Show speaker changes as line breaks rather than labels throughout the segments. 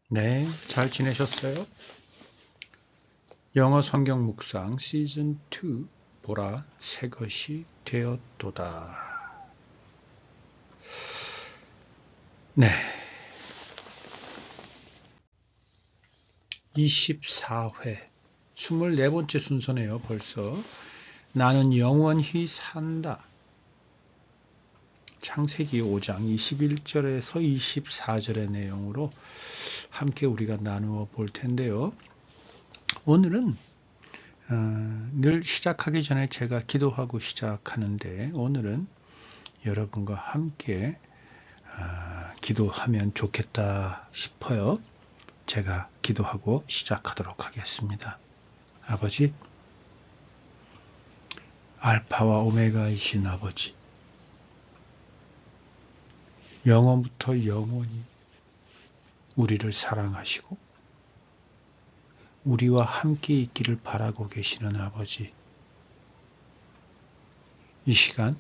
네, 잘 지내셨어요? 영어 성경 묵상 시즌 2 보라 새 것이 되었도다. 네, 24회 24번째 순서네요. 벌써 나는 영원히 산다. 창세기 5장 21절에서 24절의 내용으로 함께 우리가 나누어 볼 텐데요. 오늘은 늘 시작하기 전에 제가 기도하고 시작하는데 오늘은 여러분과 함께 기도하면 좋겠다 싶어요. 제가 기도하고 시작하도록 하겠습니다. 아버지, 알파와 오메가이신 아버지, 영원부터 영원히 우리를 사랑하시고 우리와 함께 있기를 바라고 계시는 아버지, 이 시간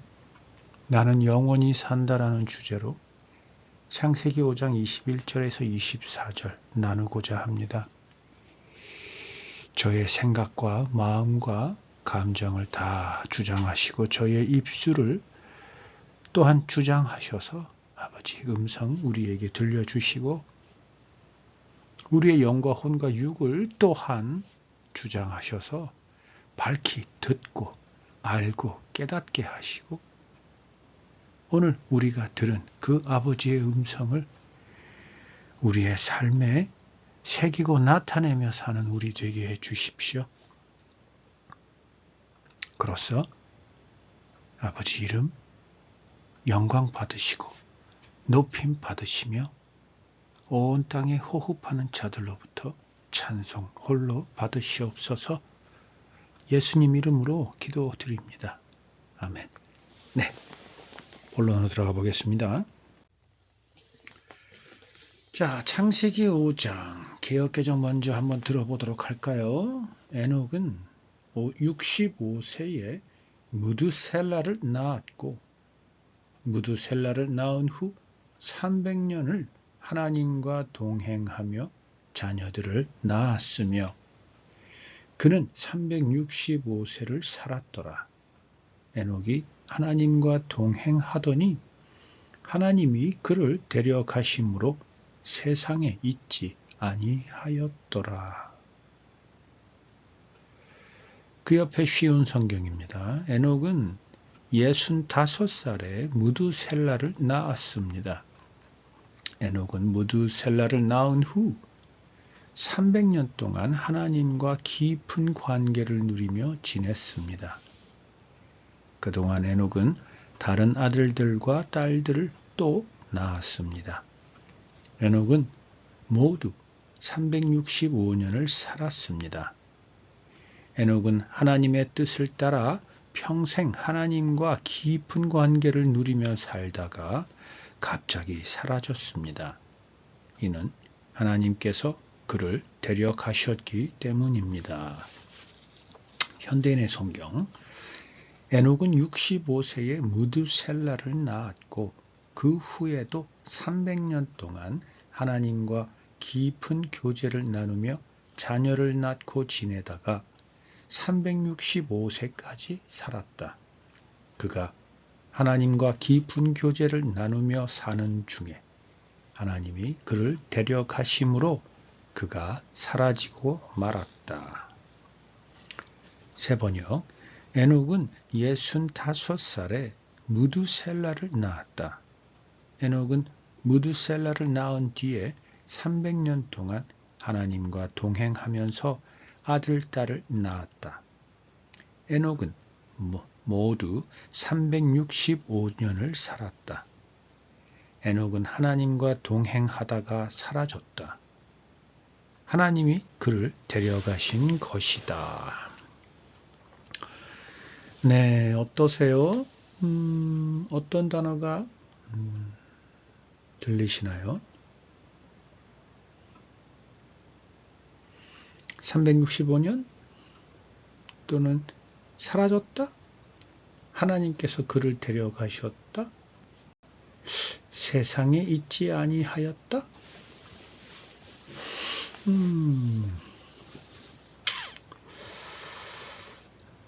나는 영원히 산다라는 주제로 창세기 5장 21절에서 24절 나누고자 합니다. 저의 생각과 마음과 감정을 다 주장하시고 저의 입술을 또한 주장하셔서 아버지 음성 우리에게 들려주시고 우리의 영과 혼과 육을 또한 주장하셔서 밝히 듣고 알고 깨닫게 하시고 오늘 우리가 들은 그 아버지의 음성을 우리의 삶에 새기고 나타내며 사는 우리 되게 해 주십시오. 그로써 아버지 이름 영광 받으시고 높임 받으시며 온 땅에 호흡하는 자들로부터 찬송 홀로 받으시옵소서. 예수님 이름으로 기도드립니다. 아멘. 네, 본론으로 들어가 보겠습니다. 자, 창세기 5장 개역개정 먼저 한번 들어보도록 할까요? 에녹은 65세에 무두셀라를 낳았고 무두셀라를 낳은 후 300년을 하나님과 동행하며 자녀들을 낳았으며 그는 365세를 살았더라. 에녹이 하나님과 동행하더니 하나님이 그를 데려가심으로 세상에 있지 아니하였더라. 그 옆에 쉬운 성경입니다. 에녹은 65살에 무두셀라를 낳았습니다. 에녹은 무두셀라를 낳은 후 300년 동안 하나님과 깊은 관계를 누리며 지냈습니다. 그동안 에녹은 다른 아들들과 딸들을 또 낳았습니다. 에녹은 모두 365년을 살았습니다. 에녹은 하나님의 뜻을 따라 평생 하나님과 깊은 관계를 누리며 살다가 갑자기 사라졌습니다. 이는 하나님께서 그를 데려가셨기 때문입니다. 현대인의 성경 에녹은 65세에 무두셀라를 낳았고 그 후에도 300년 동안 하나님과 깊은 교제를 나누며 자녀를 낳고 지내다가 365세까지 살았다. 그가 하나님과 깊은 교제를 나누며 사는 중에 하나님이 그를 데려가심으로 그가 사라지고 말았다. 세 번역 에녹은 65살에 무두셀라를 낳았다. 에녹은 무두셀라를 낳은 뒤에 300년 동안 하나님과 동행하면서 아들, 딸을 낳았다. 에녹은 모두 365년을 살았다. 에녹은 하나님과 동행하다가 사라졌다. 하나님이 그를 데려가신 것이다. 네, 어떠세요? 어떤 단어가 들리시나요? 365년 또는 사라졌다? 하나님께서 그를 데려가셨다? 세상에 있지 아니하였다?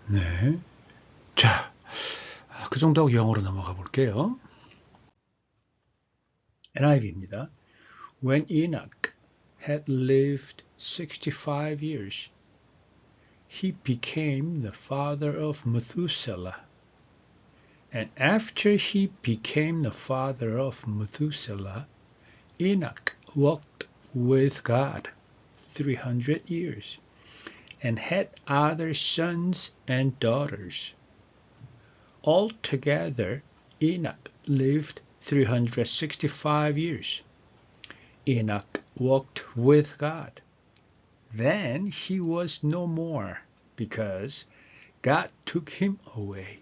네. 자, 그 정도하고 영어로 넘어가 볼게요. NIV입니다. When Enoch had lived 65 years, he became the father of Methuselah. And after he became the father of Methuselah, Enoch walked with God 300 years and had other sons and daughters. Altogether, Enoch lived 365 years. Enoch walked with God. Then he was no more, because God took him away.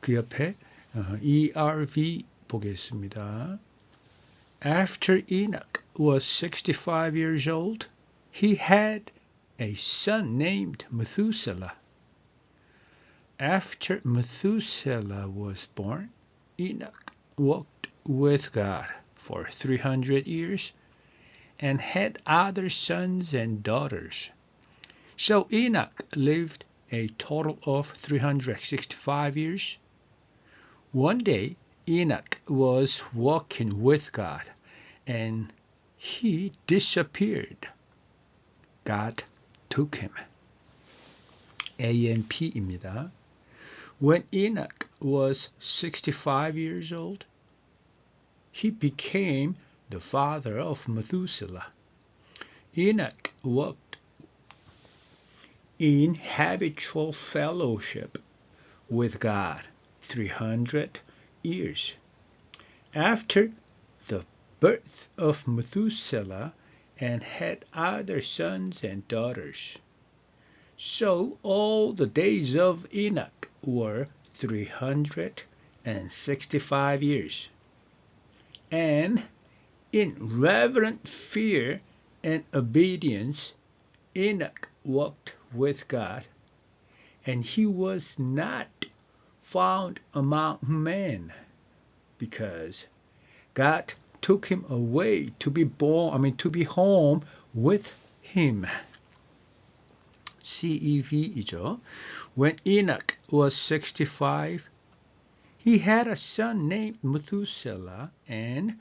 그 옆에 ERV 보겠습니다. After Enoch was 65 years old, he had a son named Methuselah. After Methuselah was born, Enoch walked with God for 300 years and had other sons and daughters. So Enoch lived a total of 365 years. One day, Enoch was walking with God, and he disappeared. God took him. ANP입니다. When Enoch was 65 years old, he became the father of Methuselah. Enoch walked in habitual fellowship with God 300 years. After the birth of Methuselah, and had other sons and daughters. So all the days of Enoch were 365 years. And in reverent fear and obedience, Enoch walked with God, and he was not found among men, because God took him away to be home with him. CEV이죠. When Enoch was 65, he had a son named Methuselah, and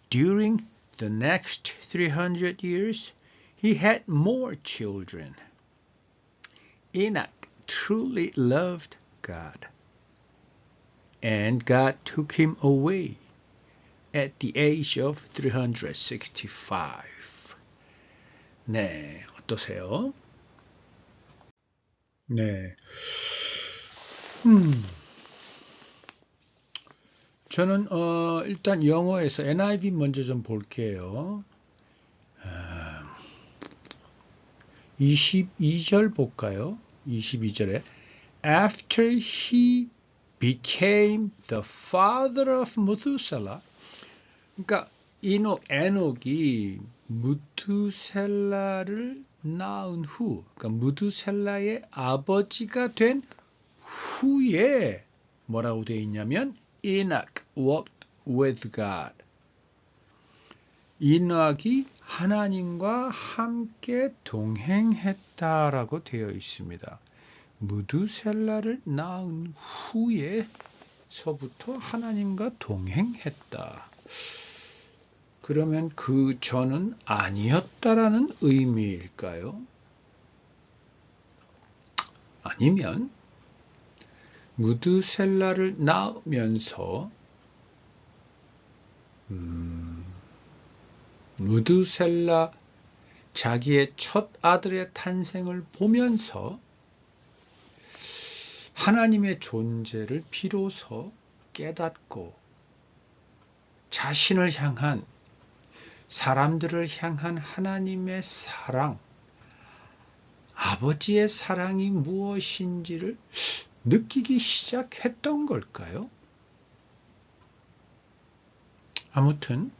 during the next 300 years, he had more children. Enoch truly loved God, and God took him away at the age of 365. 네, 어떠세요? 네. 저는 일단 영어에서 NIV 먼저 좀 볼게요. 22절 볼까요? 22절에 After he became the father of Methuselah. 그러니까 에녹이 무두셀라를 낳은 후, 그러니까 무두셀라의 아버지가 된 후에 뭐라고 되어 있냐면 Enoch walked with God. 이녹이 하나님과 함께 동행했다라고 되어 있습니다. 무두셀라를 낳은 후에서부터 하나님과 동행했다. 그러면 그 전은 아니었다라는 의미일까요? 아니면 무두셀라를 낳으면서 무두셀라 자기의 첫 아들의 탄생을 보면서 하나님의 존재를 비로소 깨닫고 자신을 향한, 사람들을 향한 하나님의 사랑, 아버지의 사랑이 무엇인지를 느끼기 시작했던 걸까요? 아무튼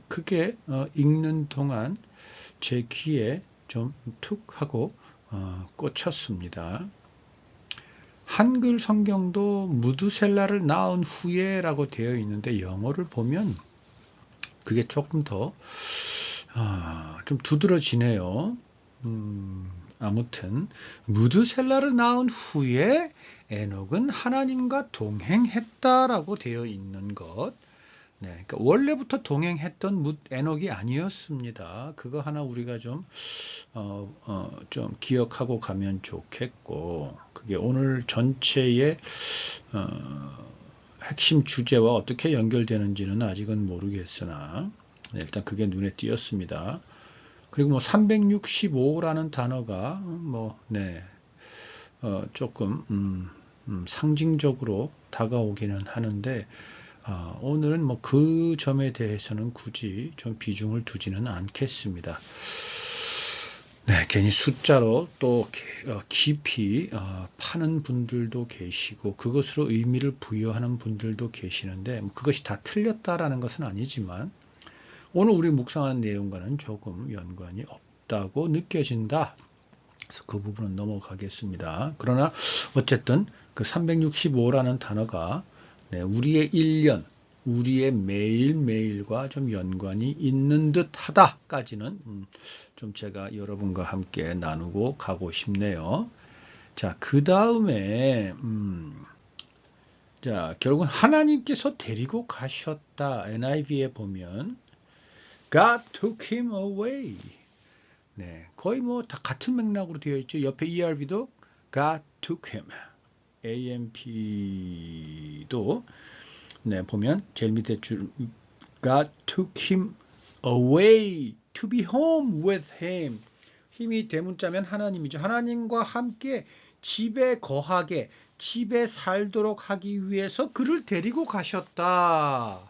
그게 읽는 동안 제 귀에 좀 툭 하고 꽂혔습니다. 한글 성경도 무두셀라를 낳은 후에라고 되어 있는데 영어를 보면 그게 조금 더 좀 두드러지네요. 아무튼 무드셀라를 낳은 후에 에녹은 하나님과 동행했다라고 되어 있는 것. 네, 그러니까 원래부터 동행했던 에녹이 아니었습니다. 그거 하나 우리가 좀 기억하고 가면 좋겠고, 그게 오늘 전체의 핵심 주제와 어떻게 연결되는지는 아직은 모르겠으나, 네, 일단 그게 눈에 띄었습니다. 그리고 뭐 365라는 단어가 조금 상징적으로 다가오기는 하는데, 오늘은 뭐 그 점에 대해서는 굳이 좀 비중을 두지는 않겠습니다. 네, 괜히 숫자로 또 깊이 파는 분들도 계시고 그것으로 의미를 부여하는 분들도 계시는데, 그것이 다 틀렸다라는 것은 아니지만 오늘 우리 묵상하는 내용과는 조금 연관이 없다고 느껴진다. 그래서 그 부분은 넘어가겠습니다. 그러나 어쨌든 그 365라는 단어가 우리의 1년, 우리의 매일매일과 좀 연관이 있는 듯 하다까지는 좀 제가 여러분과 함께 나누고 가고 싶네요. 자, 그 다음에 자, 결국은 하나님께서 데리고 가셨다. NIV에 보면 God took him away. 네, 거의 뭐 다 같은 맥락으로 되어 있죠. 옆에 ERV도 God took him. AMP도 보면 제일 밑에 줄 God took him away to be home with him. 힘이 대문자면 하나님이죠. 하나님과 함께 집에 거하게, 집에 살도록 하기 위해서 그를 데리고 가셨다.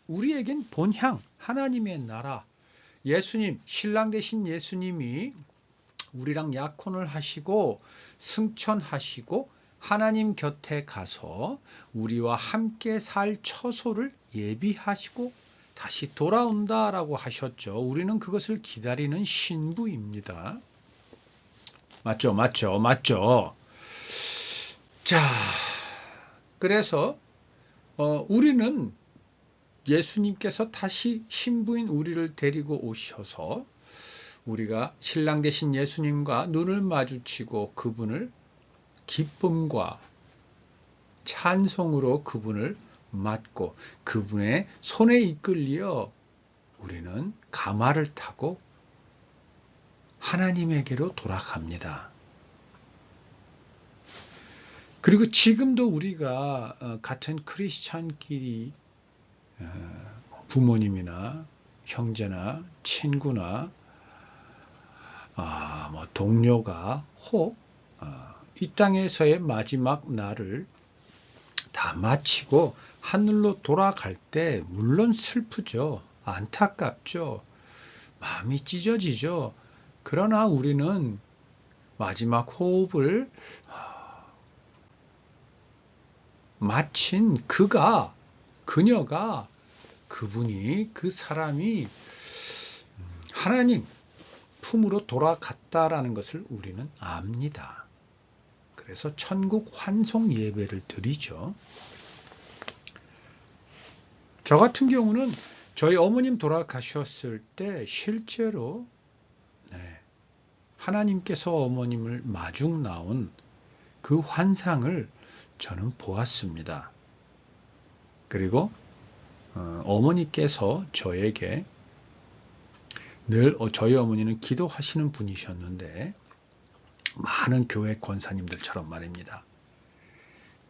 우리에겐 본향, 하나님의 나라, 예수님, 신랑 되신 예수님이 우리랑 약혼을 하시고 승천하시고 하나님 곁에 가서 우리와 함께 살 처소를 예비하시고 다시 돌아온다라고 하셨죠. 우리는 그것을 기다리는 신부입니다. 맞죠? 맞죠? 맞죠? 자, 그래서 우리는 예수님께서 다시 신부인 우리를 데리고 오셔서 우리가 신랑 되신 예수님과 눈을 마주치고 그분을 기쁨과 찬송으로 그분을 맞고 그분의 손에 이끌려 우리는 가마를 타고 하나님에게로 돌아갑니다. 그리고 지금도 우리가 같은 크리스찬끼리 부모님이나 형제나 친구나 뭐 동료가 혹 이 땅에서의 마지막 날을 다 마치고 하늘로 돌아갈 때 물론 슬프죠. 안타깝죠. 마음이 찢어지죠. 그러나 우리는 마지막 호흡을 마친 그녀가, 그분이, 그 사람이 하나님 품으로 돌아갔다라는 것을 우리는 압니다. 그래서 천국 환송 예배를 드리죠. 저 같은 경우는 저희 어머님 돌아가셨을 때 실제로 하나님께서 어머님을 마중 나온 그 환상을 저는 보았습니다. 그리고 어머니께서 저에게 늘 저희 어머니는 기도하시는 분이셨는데 많은 교회 권사님들처럼 말입니다.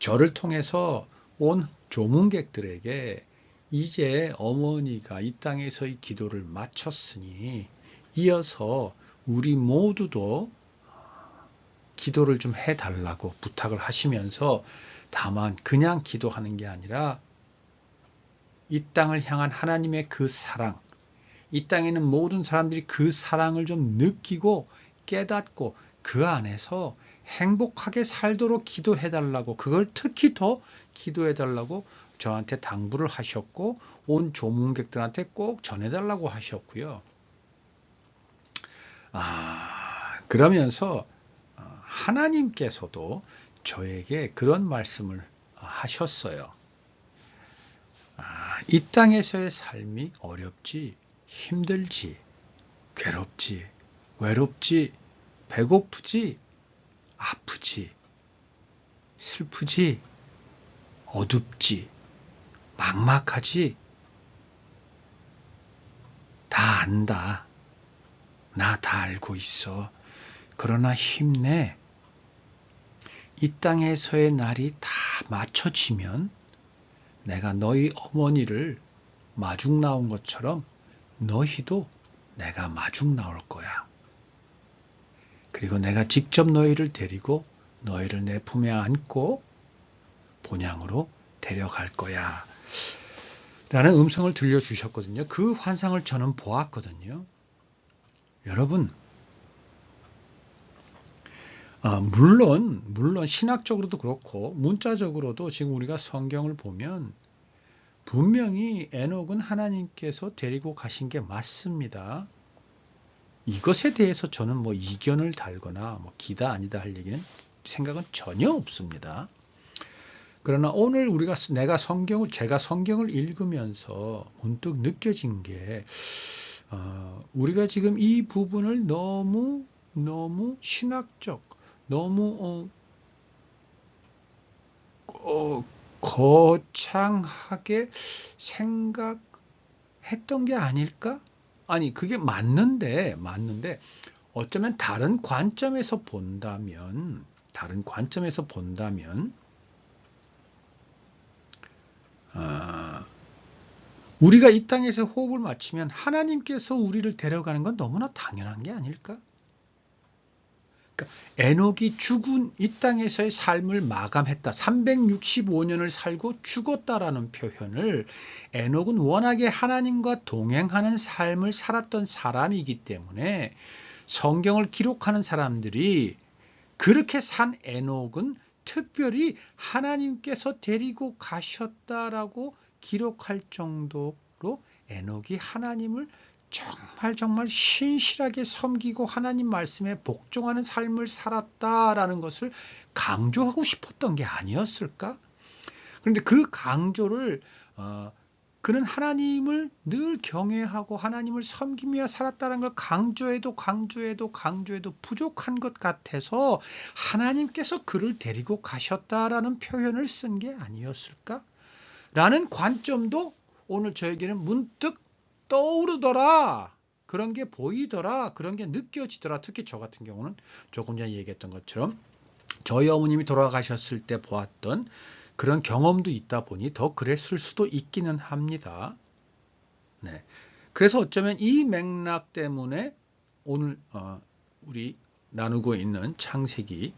저를 통해서 온 조문객들에게 이제 어머니가 이 땅에서의 기도를 마쳤으니 이어서 우리 모두도 기도를 좀 해달라고 부탁을 하시면서 다만 그냥 기도하는 게 아니라 이 땅을 향한 하나님의 그 사랑, 이 땅에 있는 모든 사람들이 그 사랑을 좀 느끼고 깨닫고 그 안에서 행복하게 살도록 기도해달라고, 그걸 특히 더 기도해달라고 저한테 당부를 하셨고 온 조문객들한테 꼭 전해달라고 하셨고요. 그러면서 하나님께서도 저에게 그런 말씀을 하셨어요. 이 땅에서의 삶이 어렵지, 힘들지, 괴롭지, 외롭지, 배고프지, 아프지, 슬프지, 어둡지, 막막하지, 다 안다. 나 다 알고 있어. 그러나 힘내. 이 땅에서의 날이 다 맞춰지면 내가 너희 어머니를 마중 나온 것처럼 너희도 내가 마중 나올 거야. 그리고 내가 직접 너희를 데리고 너희를 내 품에 안고 본향으로 데려갈 거야. 라는 음성을 들려주셨거든요. 그 환상을 저는 보았거든요. 여러분, 물론 신학적으로도 그렇고 문자적으로도 지금 우리가 성경을 보면 분명히 에녹은 하나님께서 데리고 가신 게 맞습니다. 이것에 대해서 저는 뭐 이견을 달거나 뭐 기다 아니다 할 얘기는 생각은 전혀 없습니다. 그러나 오늘 제가 성경을 읽으면서 문득 느껴진 게 우리가 지금 이 부분을 너무 신학적, 너무 거창하게 생각했던 게 아닐까? 아니, 그게 맞는데 어쩌면 다른 관점에서 본다면 우리가 이 땅에서 호흡을 마치면 하나님께서 우리를 데려가는 건 너무나 당연한 게 아닐까? 그러니까 에녹이 죽은 이 땅에서의 삶을 마감했다. 365년을 살고 죽었다라는 표현을 에녹은 워낙에 하나님과 동행하는 삶을 살았던 사람이기 때문에 성경을 기록하는 사람들이 그렇게 산 에녹은 특별히 하나님께서 데리고 가셨다라고 기록할 정도로 에녹이 하나님을 정말 신실하게 섬기고 하나님 말씀에 복종하는 삶을 살았다라는 것을 강조하고 싶었던 게 아니었을까? 그런데 그 강조를 그는 하나님을 늘 경외하고 하나님을 섬기며 살았다는 걸 강조해도 부족한 것 같아서 하나님께서 그를 데리고 가셨다라는 표현을 쓴 게 아니었을까? 라는 관점도 오늘 저에게는 문득 떠오르더라. 그런 게 보이더라. 그런 게 느껴지더라. 특히 저 같은 경우는 조금 전에 얘기했던 것처럼 저희 어머님이 돌아가셨을 때 보았던 그런 경험도 있다 보니 더 그랬을 수도 있기는 합니다. 네. 그래서 어쩌면 이 맥락 때문에 오늘 우리 나누고 있는 창세기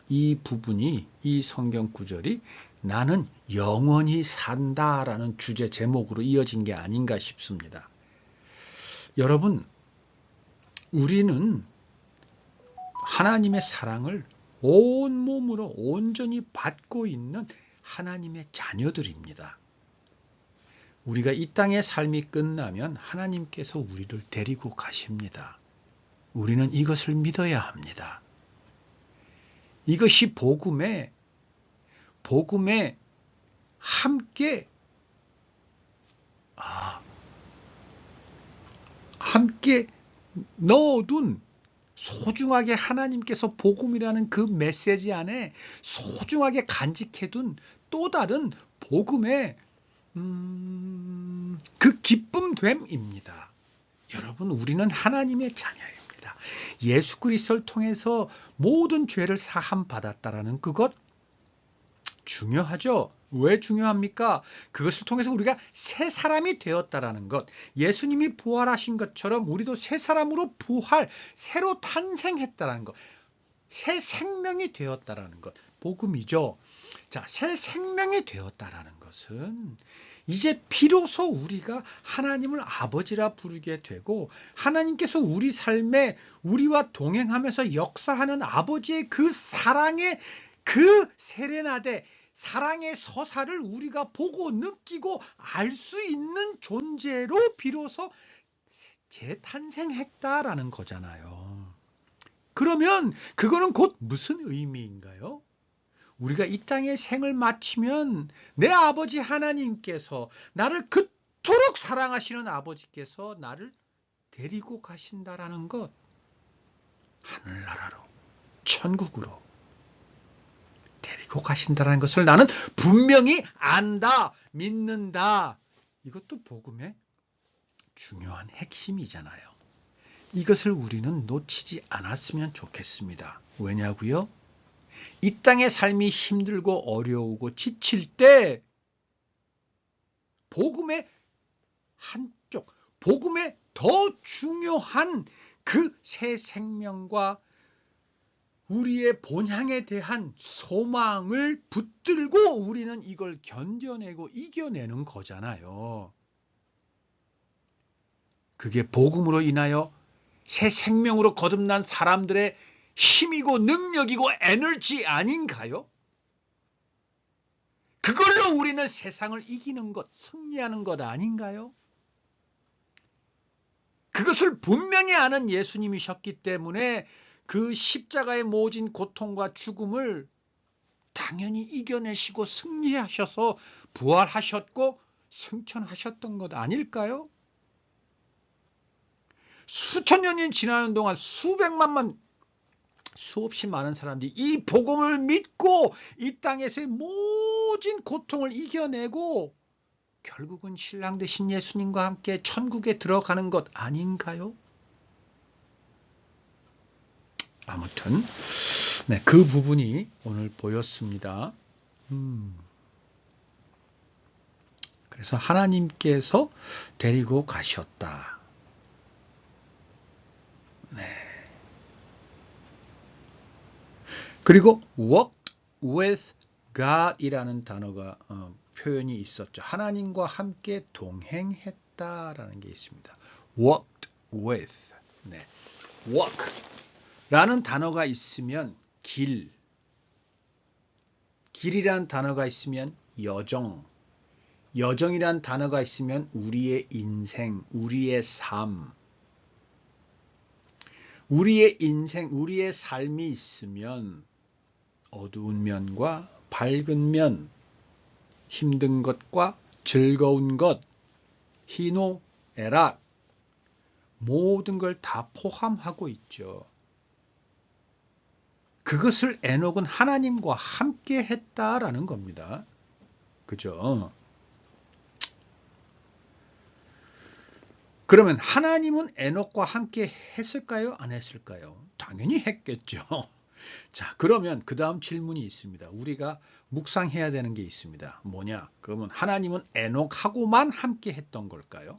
이 부분이, 이 성경 구절이 나는 영원히 산다라는 주제 제목으로 이어진 게 아닌가 싶습니다. 여러분, 우리는 하나님의 사랑을 온몸으로 온전히 받고 있는 하나님의 자녀들입니다. 우리가 이 땅의 삶이 끝나면 하나님께서 우리를 데리고 가십니다. 우리는 이것을 믿어야 합니다. 이것이 복음에 함께 넣어둔 소중하게 하나님께서 복음이라는 그 메시지 안에 소중하게 간직해둔 또 다른 복음의 그 기쁨됨입니다. 여러분, 우리는 하나님의 자녀입니다. 예수 그리스도를 통해서 모든 죄를 사함 받았다라는 그것 중요하죠. 왜 중요합니까? 그것을 통해서 우리가 새 사람이 되었다라는 것, 예수님이 부활하신 것처럼 우리도 새 사람으로 새로 탄생했다라는 것, 새 생명이 되었다라는 것, 복음이죠. 자, 새 생명이 되었다라는 것은 이제 비로소 우리가 하나님을 아버지라 부르게 되고 하나님께서 우리 삶에 우리와 동행하면서 역사하는 아버지의 그 사랑의 그 세레나데, 사랑의 서사를 우리가 보고 느끼고 알 수 있는 존재로 비로소 재탄생했다라는 거잖아요. 그러면 그거는 곧 무슨 의미인가요? 우리가 이 땅의 생을 마치면 내 아버지 하나님께서 나를 그 그토록 사랑하시는 아버지께서 나를 데리고 가신다라는 것, 하늘나라로, 천국으로 데리고 가신다는 것을 나는 분명히 안다, 믿는다. 이것도 복음의 중요한 핵심이잖아요. 이것을 우리는 놓치지 않았으면 좋겠습니다. 왜냐고요? 이 땅의 삶이 힘들고 어려우고 지칠 때 복음의 한쪽, 복음의 더 중요한 그 새 생명과 우리의 본향에 대한 소망을 붙들고 우리는 이걸 견뎌내고 이겨내는 거잖아요. 그게 복음으로 인하여 새 생명으로 거듭난 사람들의 힘이고 능력이고 에너지 아닌가요? 그걸로 우리는 세상을 이기는 것, 승리하는 것 아닌가요? 그것을 분명히 아는 예수님이셨기 때문에 그 십자가의 모진 고통과 죽음을 당연히 이겨내시고 승리하셔서 부활하셨고 승천하셨던 것 아닐까요? 수천 년이 지나는 동안 수없이 많은 사람들이 이 복음을 믿고 이 땅에서의 모진 고통을 이겨내고 결국은 신랑 되신 예수님과 함께 천국에 들어가는 것 아닌가요? 아무튼 네, 그 부분이 오늘 보였습니다. 그래서 하나님께서 데리고 가셨다. 네. 그리고 walked with God이라는 단어가 표현이 있었죠. 하나님과 함께 동행했다라는 게 있습니다. walked with. 네. walk라는 단어가 있으면 길이란 단어가 있으면 여정이란 단어가 있으면 우리의 인생, 우리의 삶, 우리의 인생, 우리의 삶이 있으면 어두운 면과 밝은 면, 힘든 것과 즐거운 것, 희노애락, 모든 걸 다 포함하고 있죠. 그것을 에녹은 하나님과 함께 했다라는 겁니다. 그죠? 그러면 하나님은 에녹과 함께 했을까요? 안 했을까요? 당연히 했겠죠. 자, 그러면 그 다음 질문이 있습니다. 우리가 묵상해야 되는 게 있습니다. 뭐냐? 그러면 하나님은 에녹하고만 함께 했던 걸까요?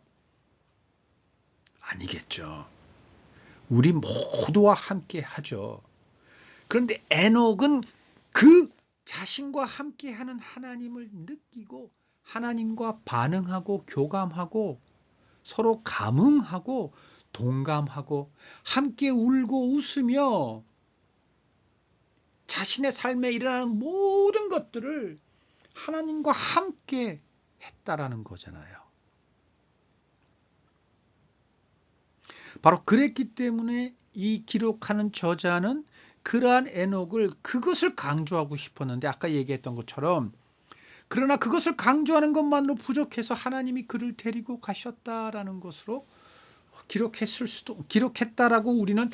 아니겠죠. 우리 모두와 함께 하죠. 그런데 에녹은 그 자신과 함께하는 하나님을 느끼고 하나님과 반응하고 교감하고 서로 감흥하고 동감하고 함께 울고 웃으며 자신의 삶에 일어나는 모든 것들을 하나님과 함께 했다라는 거잖아요. 바로 그랬기 때문에 이 기록하는 저자는 그러한 에녹을 그것을 강조하고 싶었는데 아까 얘기했던 것처럼 그러나 그것을 강조하는 것만으로 부족해서 하나님이 그를 데리고 가셨다라는 것으로 기록했다라고 우리는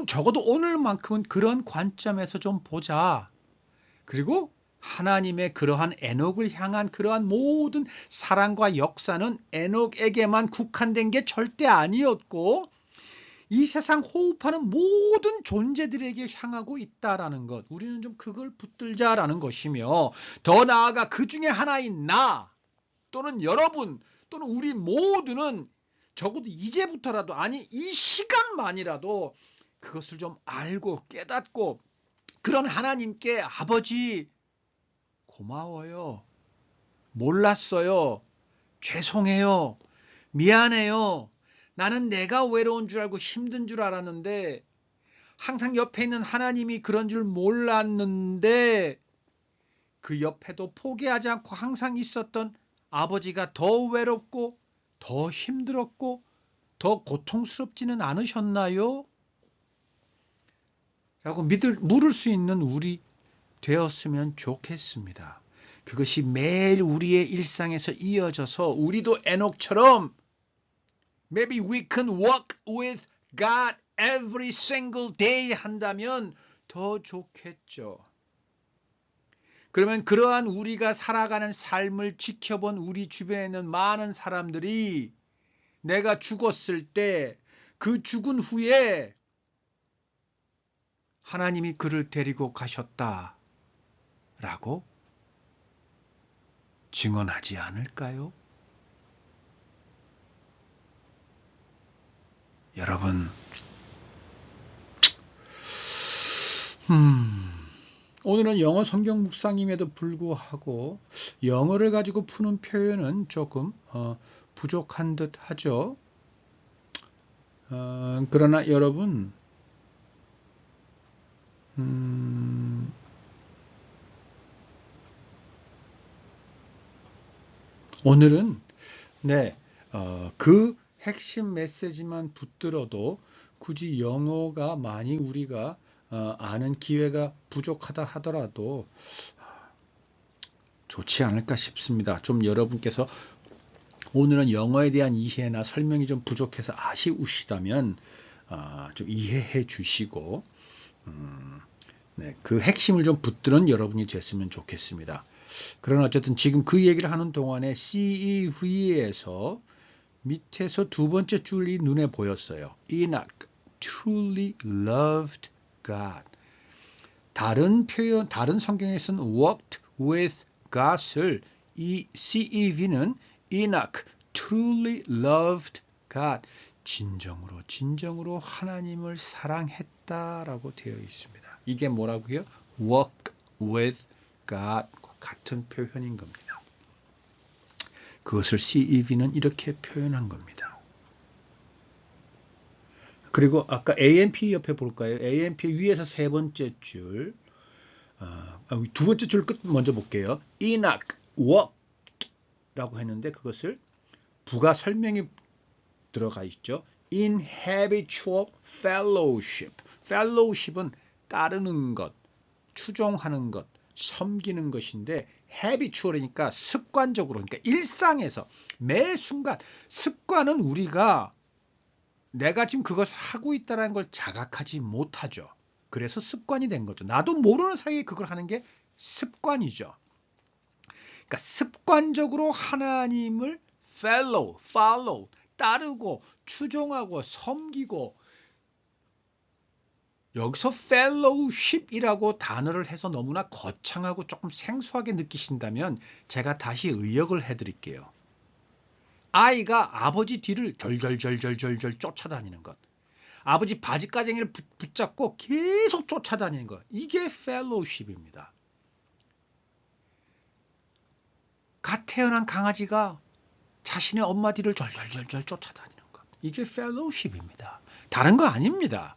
적어도 오늘만큼은 그런 관점에서 좀 보자. 그리고 하나님의 그러한 에녹을 향한 그러한 모든 사랑과 역사는 에녹에게만 국한된 게 절대 아니었고 이 세상 호흡하는 모든 존재들에게 향하고 있다라는 것. 우리는 좀 그걸 붙들자라는 것이며 더 나아가 그 중에 하나인 나 또는 여러분 또는 우리 모두는 적어도 이제부터라도 아니 이 시간만이라도 그것을 좀 알고 깨닫고 그런 하나님께 아버지 고마워요. 몰랐어요. 죄송해요. 미안해요. 나는 내가 외로운 줄 알고 힘든 줄 알았는데 항상 옆에 있는 하나님이 그런 줄 몰랐는데 그 옆에도 포기하지 않고 항상 있었던 아버지가 더 외롭고 더 힘들었고 더 고통스럽지는 않으셨나요? 라고 물을 수 있는 우리 되었으면 좋겠습니다. 그것이 매일 우리의 일상에서 이어져서 우리도 에녹처럼 maybe we can walk with God every single day 한다면 더 좋겠죠. 그러면 그러한 우리가 살아가는 삶을 지켜본 우리 주변에 있는 많은 사람들이 내가 죽었을 때 그 죽은 후에 하나님이 그를 데리고 가셨다라고 증언하지 않을까요? 여러분, 오늘은 영어 성경 묵상임에도 불구하고 영어를 가지고 푸는 표현은 조금 부족한 듯 하죠. 그러나 여러분, 오늘은 그 핵심 메시지만 붙들어도 굳이 영어가 많이 우리가 아는 기회가 부족하다 하더라도 좋지 않을까 싶습니다. 좀 여러분께서 오늘은 영어에 대한 이해나 설명이 좀 부족해서 아쉬우시다면 좀 이해해 주시고 그 핵심을 좀 붙드는 여러분이 됐으면 좋겠습니다. 그러나 어쨌든 지금 그 얘기를 하는 동안에 CEV에서 밑에서 두 번째 줄이 눈에 보였어요. Enoch truly loved God. 다른 표현, 다른 성경에서는 walked with God을 이 CEV는 Enoch truly loved God. 진정으로 하나님을 사랑했다라고 되어 있습니다. 이게 뭐라고요? walk with God과 같은 표현인 겁니다. 그것을 CEV는 이렇게 표현한 겁니다. 그리고 아까 AMP 옆에 볼까요? AMP 위에서 세 번째 줄, 두 번째 줄 끝 먼저 볼게요. Enoch walk라고 했는데 그것을 부가 설명이 들어가 있죠. In habitual fellowship. fellowship은 따르는 것, 추종하는 것, 섬기는 것인데 habitual이니까 습관적으로, 그러니까 일상에서 매 순간 습관은 우리가 내가 지금 그것을 하고 있다는 걸 자각하지 못하죠. 그래서 습관이 된 거죠. 나도 모르는 사이에 그걸 하는 게 습관이죠. 그러니까 습관적으로 하나님을 follow, 따르고 추종하고 섬기고, 여기서 fellowship이라고 단어를 해서 너무나 거창하고 조금 생소하게 느끼신다면 제가 다시 의역을 해드릴게요. 아이가 아버지 뒤를 절절절절절절 쫓아다니는 것, 아버지 바지가쟁이를 붙잡고 계속 쫓아다니는 것, 이게 fellowship입니다. 갓 태어난 강아지가 자신의 엄마 뒤를 절절절절 쫓아다니는 것, 이게 fellowship입니다. 다른 거 아닙니다.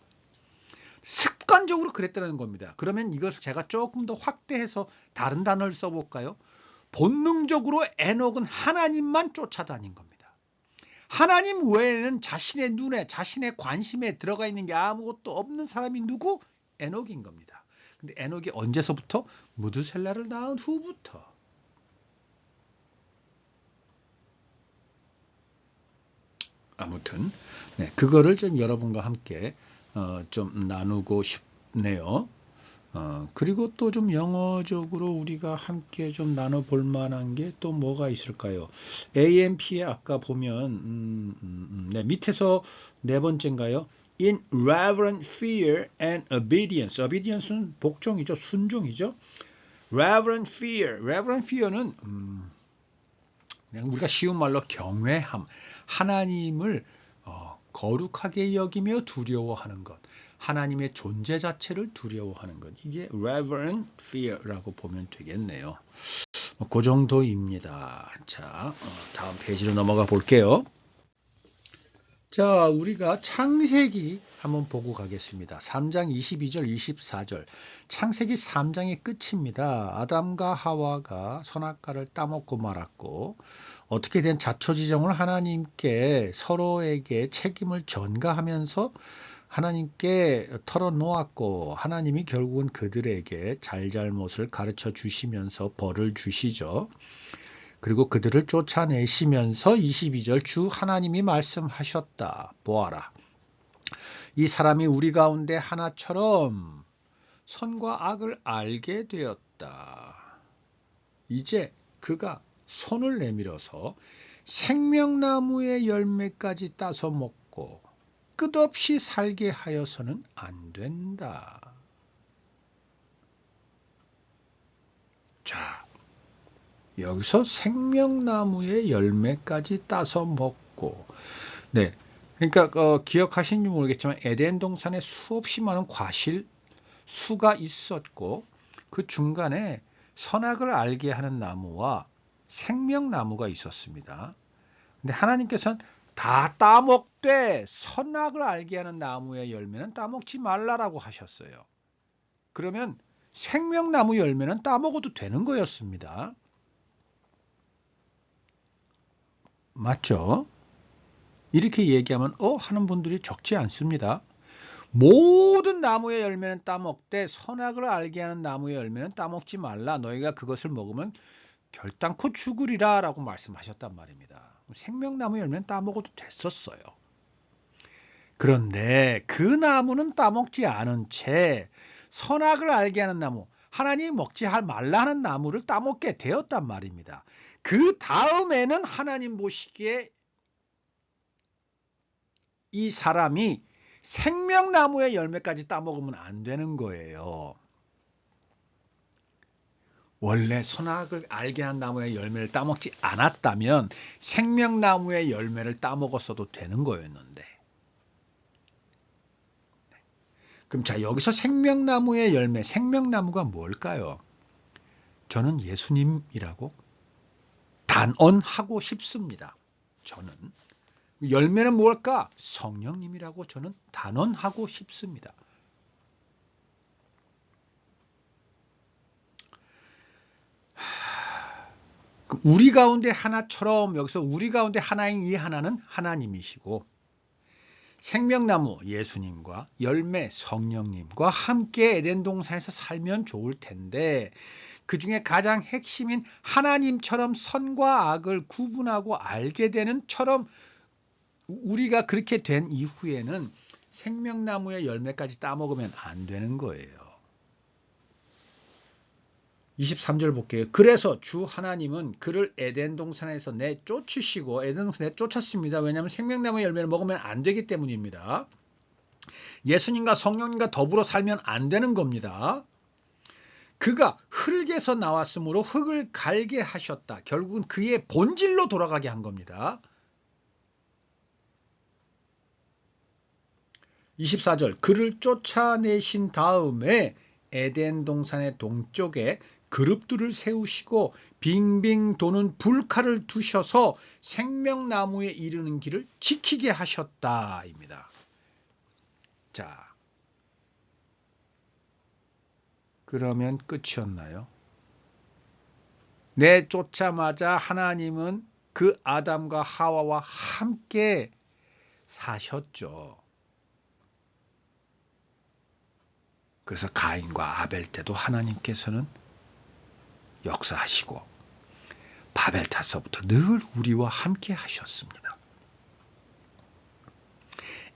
습관적으로 그랬다는 겁니다. 그러면 이것을 제가 조금 더 확대해서 다른 단어를 써볼까요? 본능적으로 에녹은 하나님만 쫓아다닌 겁니다. 하나님 외에는 자신의 눈에, 자신의 관심에 들어가 있는 게 아무것도 없는 사람이 누구? 에녹인 겁니다. 근데 에녹이 언제서부터? 무드셀라를 낳은 후부터. 아무튼 그거를 좀 여러분과 함께 좀 나누고 싶네요. 그리고 또 좀 영어적으로 우리가 함께 좀 나눠볼 만한 게 또 뭐가 있을까요? AMP에 아까 보면 밑에서 네 번째인가요? In reverent fear and obedience. obedience는 복종이죠. 순종이죠. reverent fear는 그냥 우리가 쉬운 말로 경외함. 하나님을 거룩하게 여기며 두려워하는 것. 하나님의 존재 자체를 두려워하는 것. 이게 reverent fear라고 보면 되겠네요. 그 정도입니다. 자, 다음 페이지로 넘어가 볼게요. 자, 우리가 창세기 한번 보고 가겠습니다. 3장 22절, 24절. 창세기 3장의 끝입니다. 아담과 하와가 선악과를 따먹고 말았고 어떻게 된 자초지종을 하나님께 서로에게 책임을 전가하면서 하나님께 털어놓았고 하나님이 결국은 그들에게 잘잘못을 가르쳐 주시면서 벌을 주시죠. 그리고 그들을 쫓아내시면서 22절 주 하나님이 말씀하셨다. 보아라. 이 사람이 우리 가운데 하나처럼 선과 악을 알게 되었다. 이제 그가 손을 내밀어서 생명나무의 열매까지 따서 먹고 끝없이 살게 하여서는 안 된다. 자, 여기서 생명나무의 열매까지 따서 먹고, 네, 그러니까 기억하시는지 모르겠지만 에덴 동산에 수없이 많은 과실, 수가 있었고 그 중간에 선악을 알게 하는 나무와 생명나무가 있었습니다. 근데 하나님께서는 다 따먹되 선악을 알게 하는 나무의 열매는 따먹지 말라라고 하셨어요. 그러면 생명나무 열매는 따먹어도 되는 거였습니다. 맞죠? 이렇게 얘기하면 하는 분들이 적지 않습니다. 모든 나무의 열매는 따먹되 선악을 알게 하는 나무의 열매는 따먹지 말라. 너희가 그것을 먹으면 결단코 죽으리라 라고 말씀하셨단 말입니다. 생명나무 열매는 따먹어도 됐었어요. 그런데 그 나무는 따먹지 않은 채 선악을 알게 하는 나무, 하나님이 먹지 말라 하는 나무를 따먹게 되었단 말입니다. 그 다음에는 하나님 보시기에 이 사람이 생명나무의 열매까지 따먹으면 안 되는 거예요. 원래 선악을 알게 한 나무의 열매를 따먹지 않았다면 생명나무의 열매를 따먹었어도 되는 거였는데. 그럼 자, 여기서 생명나무의 열매, 생명나무가 뭘까요? 저는 예수님이라고 단언하고 싶습니다. 저는. 열매는 뭘까? 성령님이라고 저는 단언하고 싶습니다. 우리 가운데 하나처럼 여기서 우리 가운데 하나인 이 하나는 하나님이시고 생명나무 예수님과 열매 성령님과 함께 에덴 동산에서 살면 좋을 텐데 그 중에 가장 핵심인 하나님처럼 선과 악을 구분하고 알게 되는 처럼 우리가 그렇게 된 이후에는 생명나무의 열매까지 따먹으면 안 되는 거예요. 23절 볼게요. 그래서 주 하나님은 그를 에덴 동산에서 내쫓으시고 에덴 동산에 내쫓았습니다. 왜냐하면 생명나무의 열매를 먹으면 안 되기 때문입니다. 예수님과 성령님과 더불어 살면 안 되는 겁니다. 그가 흙에서 나왔으므로 흙을 갈게 하셨다. 결국은 그의 본질로 돌아가게 한 겁니다. 24절 그를 쫓아내신 다음에 에덴 동산의 동쪽에 그룹들을 세우시고 빙빙 도는 불칼을 두셔서 생명나무에 이르는 길을 지키게 하셨다입니다. 자, 그러면 끝이었나요? 내쫓자마자 하나님은 그 아담과 하와와 함께 사셨죠. 그래서 가인과 아벨 때도 하나님께서는 역사하시고 바벨 타서부터 늘 우리와 함께 하셨습니다.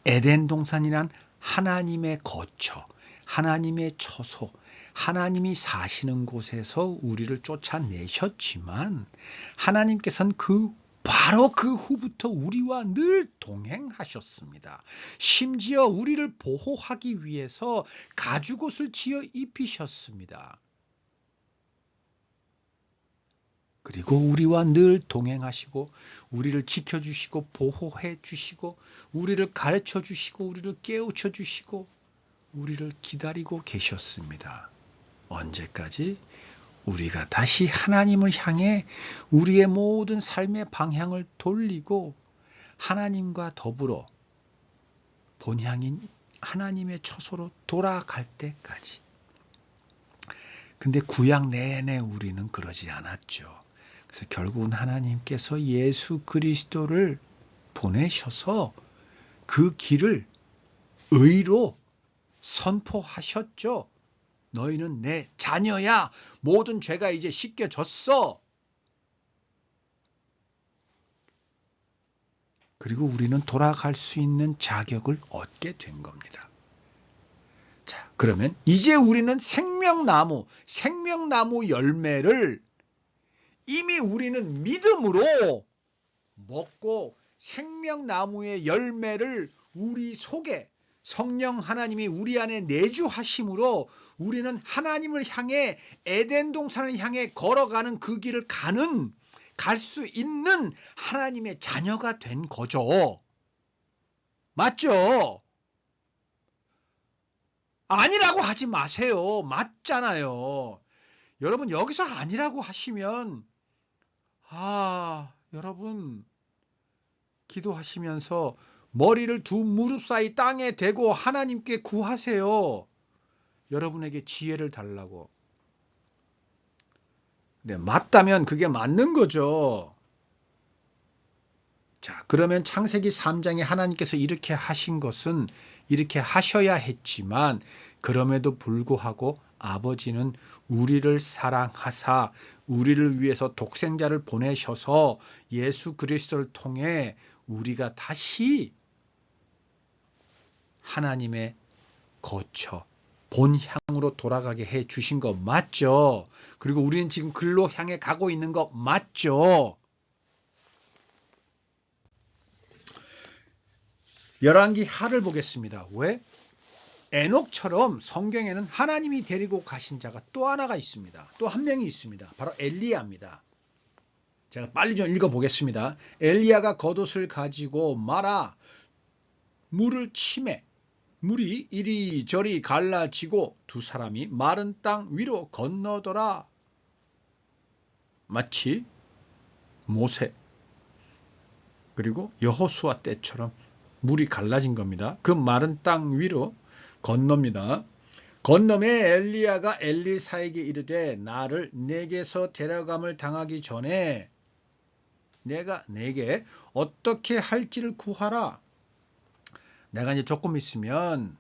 에덴 동산이란 하나님의 거처, 하나님의 처소, 하나님이 사시는 곳에서 우리를 쫓아내셨지만 하나님께서는 바로 그 후부터 우리와 늘 동행하셨습니다. 심지어 우리를 보호하기 위해서 가죽옷을 지어 입히셨습니다. 그리고 우리와 늘 동행하시고 우리를 지켜주시고 보호해 주시고 우리를 가르쳐 주시고 우리를 깨우쳐 주시고 우리를 기다리고 계셨습니다. 언제까지? 우리가 다시 하나님을 향해 우리의 모든 삶의 방향을 돌리고 하나님과 더불어 본향인 하나님의 처소로 돌아갈 때까지. 근데 구약 내내 우리는 그러지 않았죠. 그래서 결국은 하나님께서 예수 그리스도를 보내셔서 그 길을 의로 선포하셨죠. 너희는 내 자녀야. 모든 죄가 이제 씻겨졌어. 그리고 우리는 돌아갈 수 있는 자격을 얻게 된 겁니다. 자, 그러면 이제 우리는 생명나무 열매를 이미 우리는 믿음으로 먹고 생명나무의 열매를 우리 속에 성령 하나님이 우리 안에 내주하심으로 우리는 하나님을 향해 에덴 동산을 향해 걸어가는 그 길을 갈 수 있는 하나님의 자녀가 된 거죠. 맞죠? 아니라고 하지 마세요. 맞잖아요. 여러분 여기서 아니라고 하시면 여러분 기도하시면서 머리를 두 무릎 사이 땅에 대고 하나님께 구하세요. 여러분에게 지혜를 달라고. 네, 맞다면 그게 맞는 거죠. 자, 그러면 창세기 3장에 하나님께서 이렇게 하신 것은 이렇게 하셔야 했지만 그럼에도 불구하고 아버지는 우리를 사랑하사 우리를 위해서 독생자를 보내셔서 예수 그리스도를 통해 우리가 다시 하나님의 거처 본향으로 돌아가게 해 주신 거 맞죠? 그리고 우리는 지금 글로 향해 가고 있는 거 맞죠? 열왕기 하를 보겠습니다. 왜? 에녹처럼 성경에는 하나님이 데리고 가신 자가 또 하나가 있습니다. 또 한 명이 있습니다. 바로 엘리야입니다. 제가 빨리 좀 읽어보겠습니다. 엘리야가 겉옷을 가지고 말아 물을 치매 물이 이리저리 갈라지고 두 사람이 마른 땅 위로 건너더라. 마치 모세 그리고 여호수아 때처럼 물이 갈라진 겁니다. 그 마른 땅 위로 건넙니다. 건너매 엘리야가 엘리사에게 이르되 나를 내게서 데려감을 당하기 전에 내가 내게 어떻게 할지를 구하라. 내가 이제 조금 있으면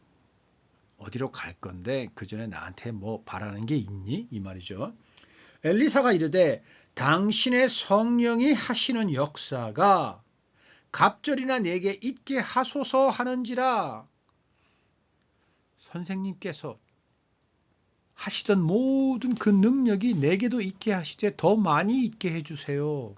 어디로 갈 건데 그 전에 나한테 뭐 바라는 게 있니? 이 말이죠. 엘리사가 이르되 당신의 성령이 하시는 역사가 갑절이나 내게 있게 하소서 하는지라. 선생님께서 하시던 모든 그 능력이 내게도 있게 하시되 더 많이 있게 해주세요.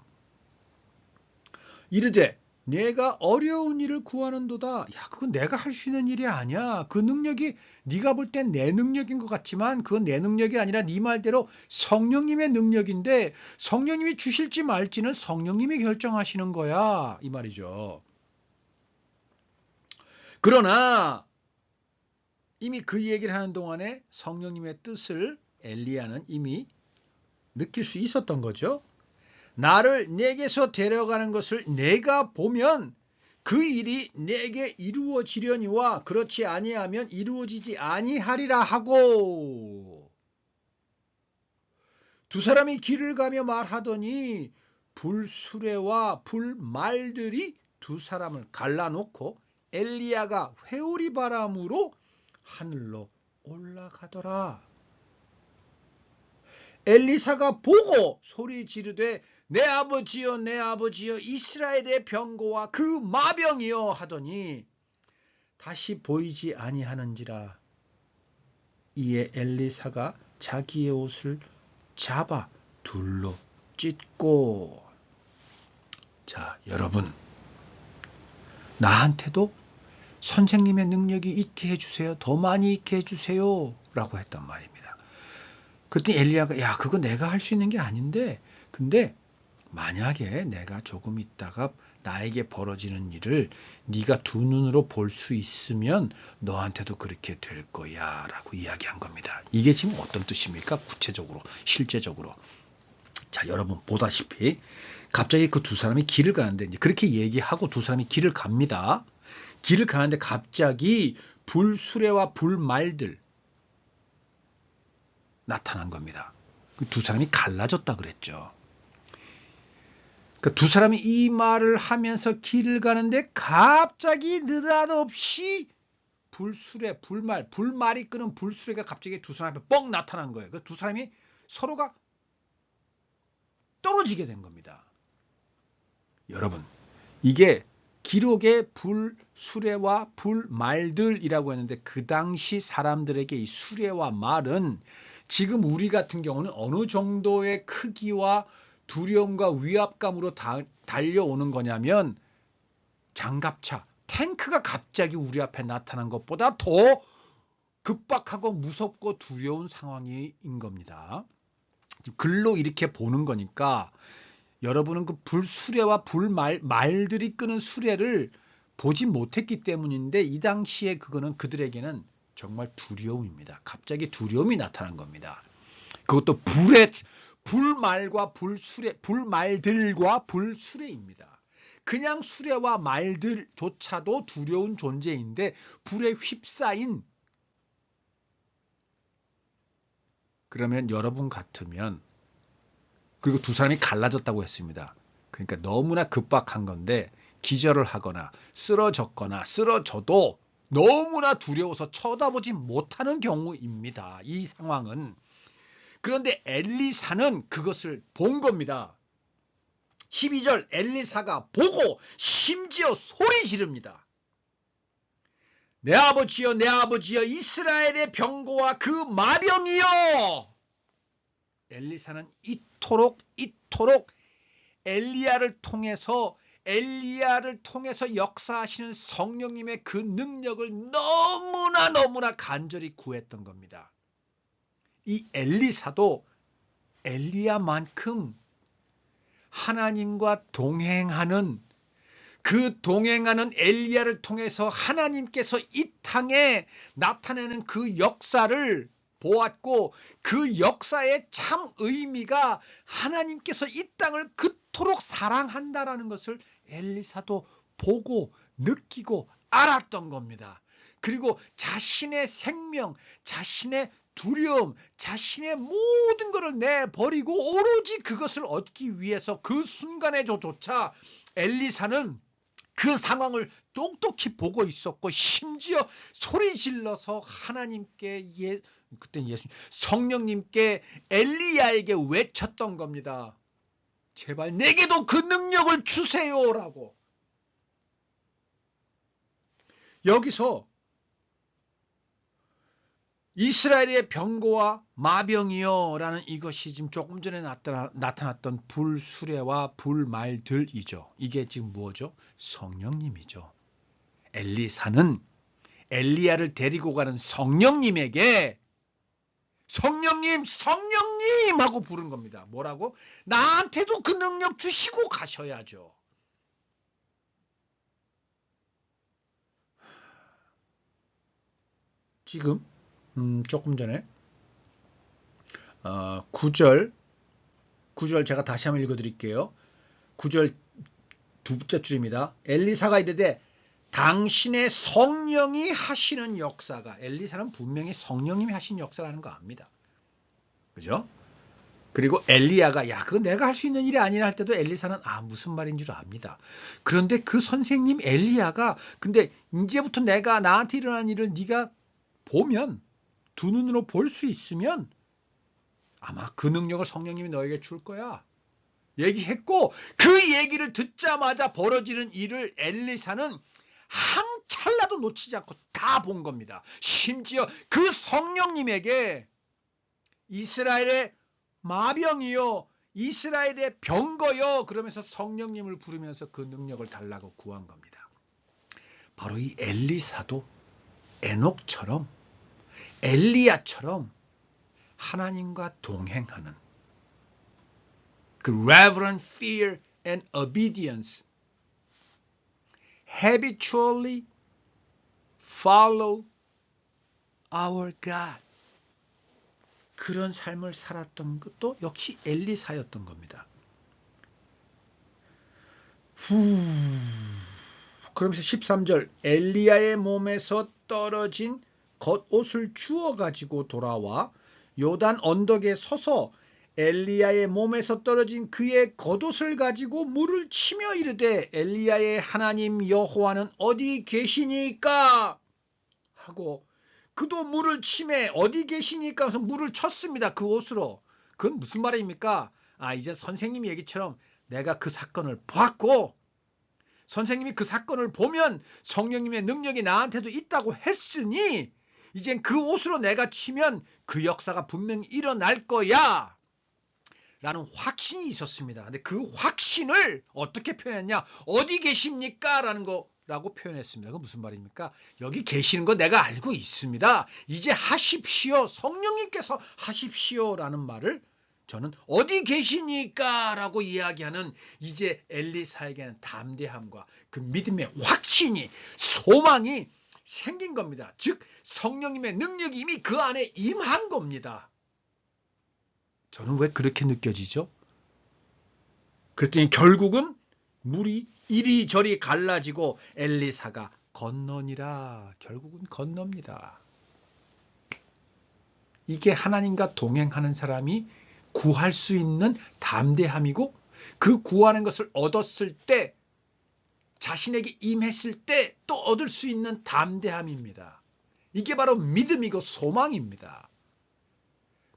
이르되 내가 어려운 일을 구하는도다. 야, 그건 내가 할 수 있는 일이 아니야. 그 능력이 네가 볼 땐 내 능력인 것 같지만 그건 내 능력이 아니라 네 말대로 성령님의 능력인데 성령님이 주실지 말지는 성령님이 결정하시는 거야. 이 말이죠. 그러나 이미 그 얘기를 하는 동안에 성령님의 뜻을 엘리야는 이미 느낄 수 있었던 거죠. 나를 내게서 데려가는 것을 내가 보면 그 일이 내게 이루어지려니와 그렇지 아니하면 이루어지지 아니하리라 하고 두 사람이 길을 가며 말하더니 불수레와 불말들이 두 사람을 갈라놓고 엘리야가 회오리 바람으로 하늘로 올라가더라. 엘리사가 보고 소리 지르되 내 아버지여 내 아버지여 이스라엘의 병거와 그 마병이여 하더니 다시 보이지 아니하는지라. 이에 엘리사가 자기의 옷을 잡아 둘로 찢고. 자, 여러분 나한테도 선생님의 능력이 있게 해주세요. 더 많이 있게 해주세요. 라고 했단 말입니다. 그랬더니 엘리야가 야 그거 내가 할 수 있는 게 아닌데 근데 만약에 내가 조금 있다가 나에게 벌어지는 일을 네가 두 눈으로 볼 수 있으면 너한테도 그렇게 될 거야 라고 이야기한 겁니다. 이게 지금 어떤 뜻입니까? 구체적으로 실제적으로. 자, 여러분 보다시피 갑자기 그 두 사람이 길을 가는데 이제 그렇게 얘기하고 두 사람이 길을 갑니다. 길을 가는데 갑자기 불수레와 불말들 나타난 겁니다. 그 두 사람이 갈라졌다 그랬죠. 그 두 사람이 이 말을 하면서 길을 가는데 갑자기 느닷없이 불수레, 불말이 끄는 불수레가 갑자기 두 사람 앞에 뻥 나타난 거예요. 그 두 사람이 서로가 떨어지게 된 겁니다. 여러분, 이게 기록의 불수레와 불말들이라고 했는데 그 당시 사람들에게 이 수레와 말은 지금 우리 같은 경우는 어느 정도의 크기와 두려움과 위압감으로 달려오는 거냐면 장갑차, 탱크가 갑자기 우리 앞에 나타난 것보다 더 급박하고 무섭고 두려운 상황인 겁니다. 글로 이렇게 보는 거니까 여러분은 그 불수레와 말들이 끄는 수레를 보지 못했기 때문인데 이 당시에 그거는 그들에게는 정말 두려움입니다. 갑자기 두려움이 나타난 겁니다. 그것도 불말과 불말들과 불수레입니다. 그냥 수레와 말들조차도 두려운 존재인데 불에 휩싸인, 그러면 여러분 같으면, 그리고 두 사람이 갈라졌다고 했습니다. 그러니까 너무나 급박한 건데 기절을 하거나 쓰러졌거나 쓰러져도 너무나 두려워서 쳐다보지 못하는 경우입니다. 이 상황은. 그런데 엘리사는 그것을 본 겁니다. 12절, 엘리사가 보고 심지어 소리 지릅니다. 내 아버지여, 내 아버지여, 이스라엘의 병거와 그 마병이여. 엘리사는 이토록 엘리야를 통해서 역사하시는 성령님의 그 능력을 너무나 간절히 구했던 겁니다. 이 엘리사도 엘리야만큼 하나님과 동행하는 엘리야를 통해서 하나님께서 이 땅에 나타내는 그 역사를 보았고, 그 역사의 참 의미가 하나님께서 이 땅을 그토록 사랑한다라는 것을 엘리사도 보고 느끼고 알았던 겁니다. 그리고 자신의 생명, 자신의 두려움, 자신의 모든 것을 내버리고 오로지 그것을 얻기 위해서 그 순간에조차 엘리사는 그 상황을 똑똑히 보고 있었고, 심지어 소리 질러서 하나님께, 그때는 성령님께, 엘리야에게 외쳤던 겁니다. 제발 내게도 그 능력을 주세요라고. 여기서 이스라엘의 병거와 마병이여 라는 이것이 지금 조금 전에 나타났던 불수레와 불말들이죠. 이게 지금 뭐죠? 성령님이죠. 엘리사는 엘리야를 데리고 가는 성령님에게 성령님 하고 부른 겁니다. 뭐라고? 나한테도 그 능력 주시고 가셔야죠. 지금 조금 전에 9절 제가 다시 한번 읽어드릴게요. 9절 두 번째 줄입니다. 엘리사가 이르되 당신의 성령이 하시는 역사가, 엘리사는 분명히 성령님이 하신 역사라는 거 압니다. 그죠? 그리고 엘리야가 그거 내가 할 수 있는 일이 아니라 할 때도 엘리사는 무슨 말인 줄 압니다. 그런데 그 선생님 엘리야가, 근데 이제부터 나한테 일어난 일을 네가 보면, 두 눈으로 볼 수 있으면 아마 그 능력을 성령님이 너에게 줄 거야 얘기했고, 그 얘기를 듣자마자 벌어지는 일을 엘리사는 한 찰나도 놓치지 않고 다 본 겁니다. 심지어 그 성령님에게 이스라엘의 마병이요, 이스라엘의 병거요 그러면서 성령님을 부르면서 그 능력을 달라고 구한 겁니다. 바로 이 엘리사도 에녹처럼, 엘리야처럼 하나님과 동행하는 그 reverent fear and obedience, habitually follow our God, 그런 삶을 살았던 것도 역시 엘리사였던 겁니다. 그러면서 13절, 엘리야의 몸에서 떨어진 겉옷을 주워 가지고 돌아와 요단 언덕에 서서 엘리야의 몸에서 떨어진 그의 겉옷을 가지고 물을 치며 이르되 엘리야의 하나님 여호와는 어디 계시니까? 하고 그도 물을 치매 어디 계시니까 해서 물을 쳤습니다. 그 옷으로. 그건 무슨 말입니까? 이제 선생님 얘기처럼 내가 그 사건을 보았고 선생님이 그 사건을 보면 성령님의 능력이 나한테도 있다고 했으니 이젠 그 옷으로 내가 치면 그 역사가 분명히 일어날 거야 라는 확신이 있었습니다. 근데 그 확신을 어떻게 표현했냐? 어디 계십니까? 라는 거라고 표현했습니다. 그건 무슨 말입니까? 여기 계시는 거 내가 알고 있습니다. 이제 하십시오. 성령님께서 하십시오 라는 말을 저는 어디 계시니까 라고 이야기하는 이제 엘리사에게는 담대함과 그 믿음의 확신이 소망이 생긴 겁니다. 즉 성령님의 능력이 이미 그 안에 임한 겁니다. 저는 왜 그렇게 느껴지죠? 그랬더니 결국은 물이 이리저리 갈라지고 엘리사가 건너니라. 결국은 건넙니다. 이게 하나님과 동행하는 사람이 구할 수 있는 담대함이고 그 구하는 것을 얻었을 때 자신에게 임했을 때 또 얻을 수 있는 담대함입니다. 이게 바로 믿음이고 소망입니다.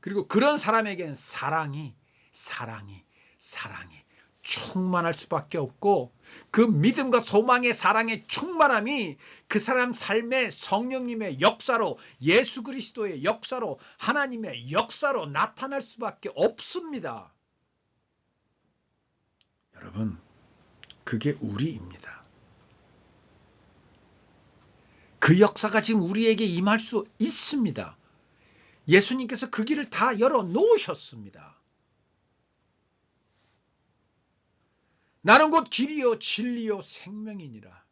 그리고 그런 사람에게는 사랑이 충만할 수밖에 없고 그 믿음과 소망의 사랑의 충만함이 그 사람 삶의 성령님의 역사로 예수 그리스도의 역사로 하나님의 역사로 나타날 수밖에 없습니다. 여러분, 그게 우리입니다. 그 역사가 지금 우리에게 임할 수 있습니다. 예수님께서 그 길을 다 열어놓으셨습니다. 나는 곧 길이요 진리요 생명이니라.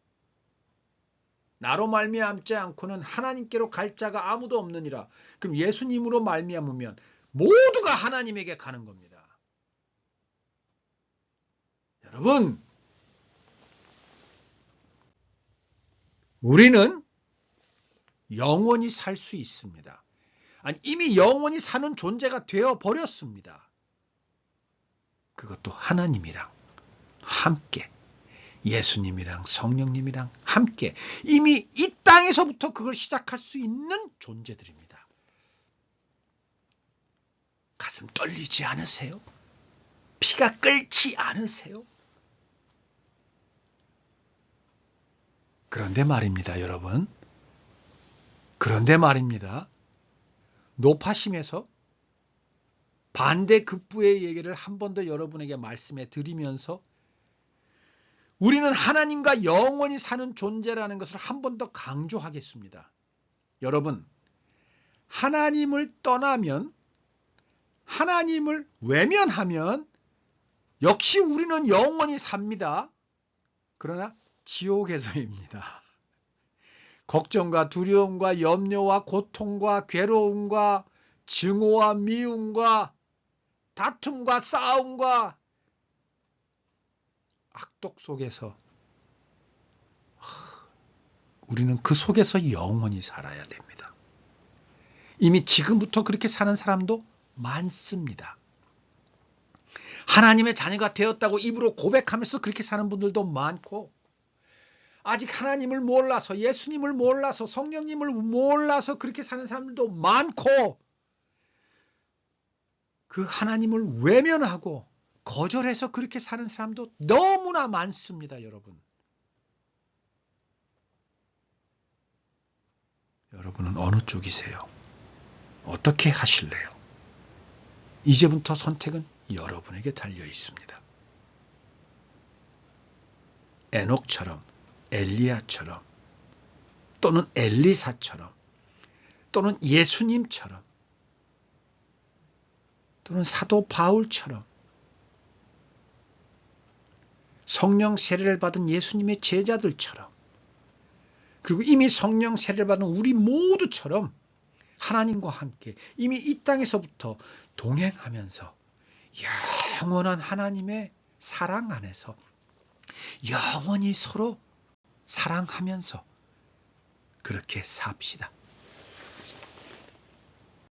나로 말미암지 않고는 하나님께로 갈 자가 아무도 없느니라. 그럼 예수님으로 말미암으면 모두가 하나님에게 가는 겁니다. 여러분, 우리는 영원히 살 수 있습니다. 아니, 이미 영원히 사는 존재가 되어버렸습니다. 그것도 하나님이랑 함께 예수님이랑 성령님이랑 함께 이미 이 땅에서부터 그걸 시작할 수 있는 존재들입니다. 가슴 떨리지 않으세요? 피가 끓지 않으세요? 그런데 말입니다, 여러분. 그런데 말입니다. 노파심에서 반대급부의 얘기를 한 번 더 여러분에게 말씀해 드리면서 우리는 하나님과 영원히 사는 존재라는 것을 한 번 더 강조하겠습니다. 여러분, 하나님을 떠나면, 하나님을 외면하면 역시 우리는 영원히 삽니다. 그러나 지옥에서입니다. 걱정과 두려움과 염려와 고통과 괴로움과 증오와 미움과 다툼과 싸움과 악독 속에서 우리는 그 속에서 영원히 살아야 됩니다. 이미 지금부터 그렇게 사는 사람도 많습니다. 하나님의 자녀가 되었다고 입으로 고백하면서 그렇게 사는 분들도 많고 아직 하나님을 몰라서 예수님을 몰라서 성령님을 몰라서 그렇게 사는 사람들도 많고 그 하나님을 외면하고 거절해서 그렇게 사는 사람도 너무나 많습니다, 여러분. 여러분은 어느 쪽이세요? 어떻게 하실래요? 이제부터 선택은 여러분에게 달려 있습니다. 에녹처럼, 엘리야처럼, 또는 엘리사처럼, 또는 예수님처럼, 또는 사도 바울처럼 성령 세례를 받은 예수님의 제자들처럼 그리고 이미 성령 세례를 받은 우리 모두처럼 하나님과 함께 이미 이 땅에서부터 동행하면서 영원한 하나님의 사랑 안에서 영원히 서로 사랑하면서 그렇게 삽시다.